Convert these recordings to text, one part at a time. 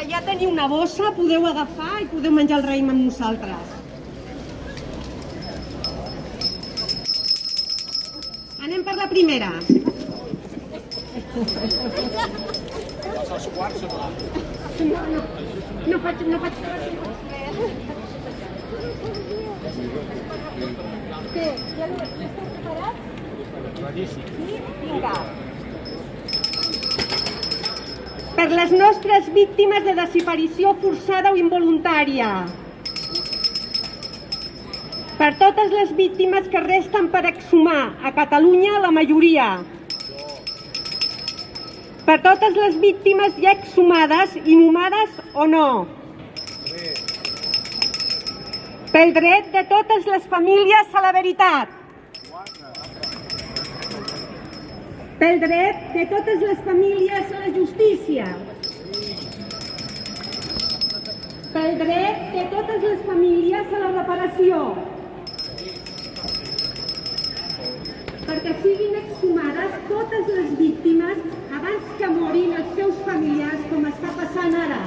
Allà teniu una bossa, podeu agafar i podeu menjar el raïm amb nosaltres. Anem per la primera. No faig Què? Ja esteu preparats? Sí? Vinga. Per les nostres víctimes de desaparició forçada o involuntària. Per totes les víctimes que resten per exhumar, a Catalunya la majoria. Per totes les víctimes ja exhumades, inhumades o no. Pel dret de totes les famílies a la veritat. Pel dret de totes les famílies a la justícia. Pel dret de totes les famílies a la reparació. Perquè siguin exhumades totes les víctimes abans que morin els seus familiars, com està passant ara.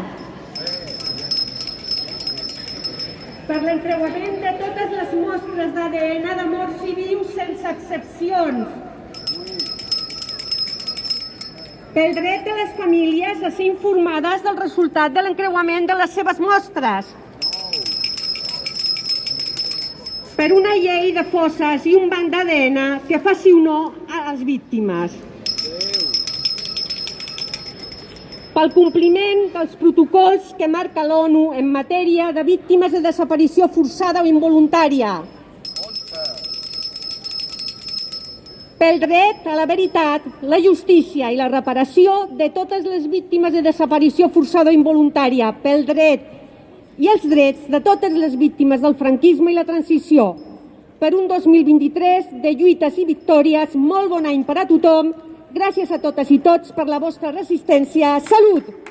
Per l'encreuament de totes les mostres d'ADN de morts i vius sense excepcions. Pel dret de les famílies a ser informades del resultat de l'encreuament de les seves mostres. Per una llei de fosses i un banc d'ADN que faci honor a les víctimes. Pel compliment dels protocols que marca l'ONU en matèria de víctimes de desaparició forçada o involuntària. Pel dret a la veritat, la justícia i la reparació de totes les víctimes de desaparició forçada o involuntària. Pel dret i els drets de totes les víctimes del franquisme i la transició. Per un 2023 de lluites i victòries, molt bon any per a tothom. Gràcies a totes i tots per la vostra resistència. Salut!